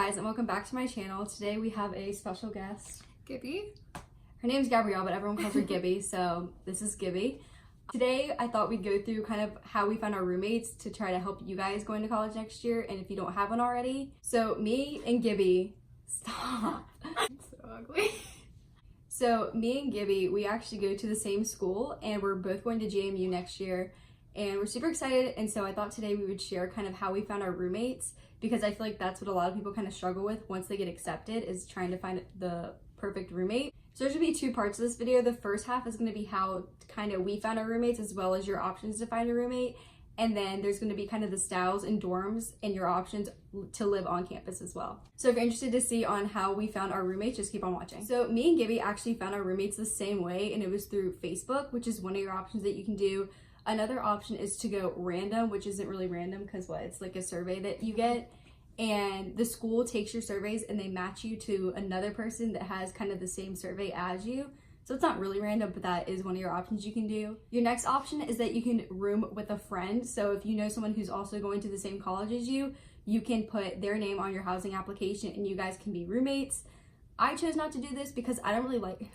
guys, and welcome back to my channel. Today we have a special guest, Gibby. Her name's Gabrielle, but everyone calls her Gibby, so this is Gibby. Today I thought we'd go through kind of how we found our roommates to try to help you guys go into college next year, and if you don't have one already. So me and Gibby, stop. It's so ugly. So me and Gibby, we actually go to the same school, and we're both going to JMU next year, and we're super excited. And so I thought today we would share kind of how we found our roommates, because I feel like that's what a lot of people kind of struggle with once they get accepted, is trying to find the perfect roommate. So there's gonna be two parts of this video. The first half is gonna be how kind of we found our roommates, as well as your options to find a roommate. And then there's gonna be kind of the styles and dorms and your options to live on campus as well. So if you're interested to see on how we found our roommates, just keep on watching. So me and Gibby actually found our roommates the same way, and it was through Facebook, which is one of your options that you can do. Another option is to go random, which isn't really random because it's like a survey that you get, and the school takes your surveys and they match you to another person that has kind of the same survey as you. So it's not really random, but that is one of your options you can do. Your next option is that you can room with a friend. So if you know someone who's also going to the same college as you, you can put their name on your housing application and you guys can be roommates. I chose not to do this because I don't really like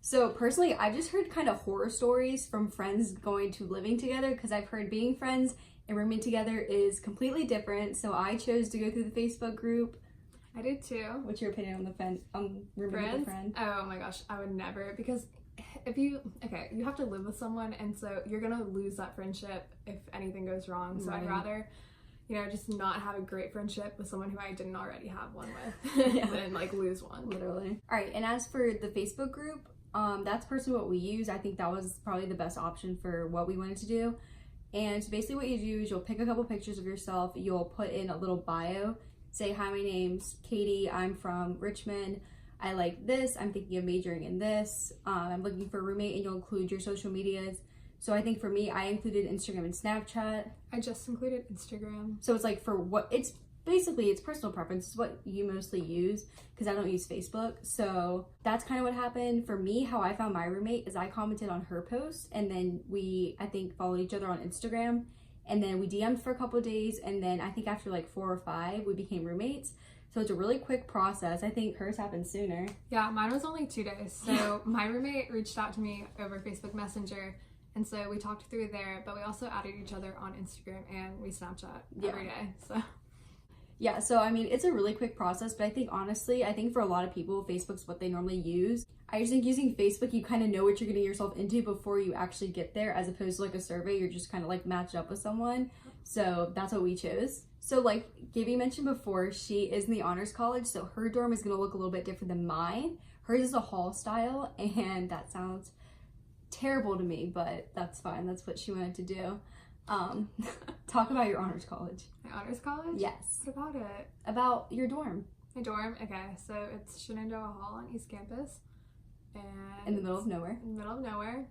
So personally, I've just heard kind of horror stories from friends going to living together, because I've heard being friends and rooming together is completely different. So I chose to go through the Facebook group. I did too. What's your opinion on rooming with a friend? Oh my gosh, I would never, because if you have to live with someone, and so you're gonna lose that friendship if anything goes wrong. So I'd rather, just not have a great friendship with someone who I didn't already have one with than like lose one. Literally. All right, and as for the Facebook group, that's personally what we use. I think that was probably the best option for what we wanted to do. And so basically what you do is you'll pick a couple pictures of yourself, you'll put in a little bio, say, hi, my name's Katie, I'm from Richmond, I like this, I'm thinking of majoring in this, I'm looking for a roommate, and you'll include your social medias. So I think for me, I included Instagram and Snapchat. I just included Instagram. So it's like for what, it's basically, it's personal preference. It's what you mostly use, because I don't use Facebook. So that's kind of what happened. For me, how I found my roommate is I commented on her post, and then we, I think, followed each other on Instagram, and then we DM'd for a couple of days, and then I think after like 4 or 5, we became roommates. So it's a really quick process. I think hers happened sooner. Yeah, mine was only 2 days. So my roommate reached out to me over Facebook Messenger, and so we talked through there, but we also added each other on Instagram, and we Snapchat every day. So yeah, so I mean, it's a really quick process, but I think honestly, for a lot of people, Facebook's what they normally use. I just think using Facebook, you kind of know what you're getting yourself into before you actually get there, as opposed to like a survey, you're just kind of like matched up with someone. So that's what we chose. So like Gibby mentioned before, she is in the honors college, so her dorm is gonna look a little bit different than mine. Hers is a hall style, and that sounds terrible to me, but that's fine. That's what she wanted to do. Talk about your honors college. My honors college? Yes. What about it? About your dorm. My dorm? Okay, so it's Shenandoah Hall on East Campus. And in the middle of nowhere. In the middle of nowhere.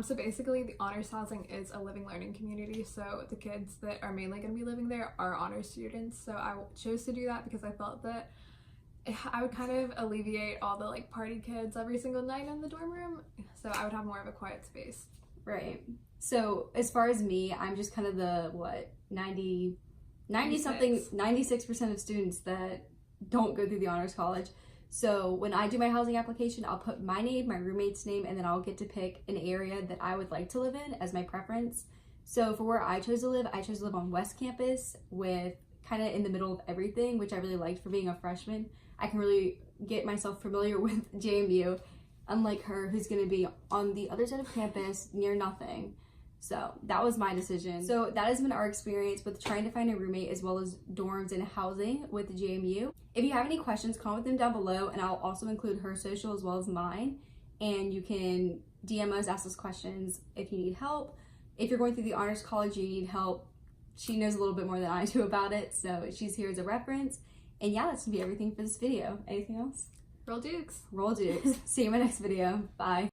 So basically the honors housing is a living learning community. So the kids that are mainly going to be living there are honors students. So I chose to do that because I felt that I would kind of alleviate all the like party kids every single night in the dorm room. So I would have more of a quiet space. Right. So as far as me, I'm just kind of the 96% of students that don't go through the honors college. So when I do my housing application, I'll put my name, my roommate's name, and then I'll get to pick an area that I would like to live in as my preference. So for where I chose to live on West Campus, with kind of in the middle of everything, which I really liked for being a freshman. I can really get myself familiar with JMU, unlike her, who's going to be on the other side of campus near nothing. So that was my decision. So that has been our experience with trying to find a roommate, as well as dorms and housing with JMU. If you have any questions, comment them down below, and I'll also include her social as well as mine. And you can DM us, ask us questions if you need help. If you're going through the honors college, you need help, she knows a little bit more than I do about it, so she's here as a reference. And yeah, that's gonna be everything for this video. Anything else? Roll Dukes. Roll Dukes. See you in my next video. Bye.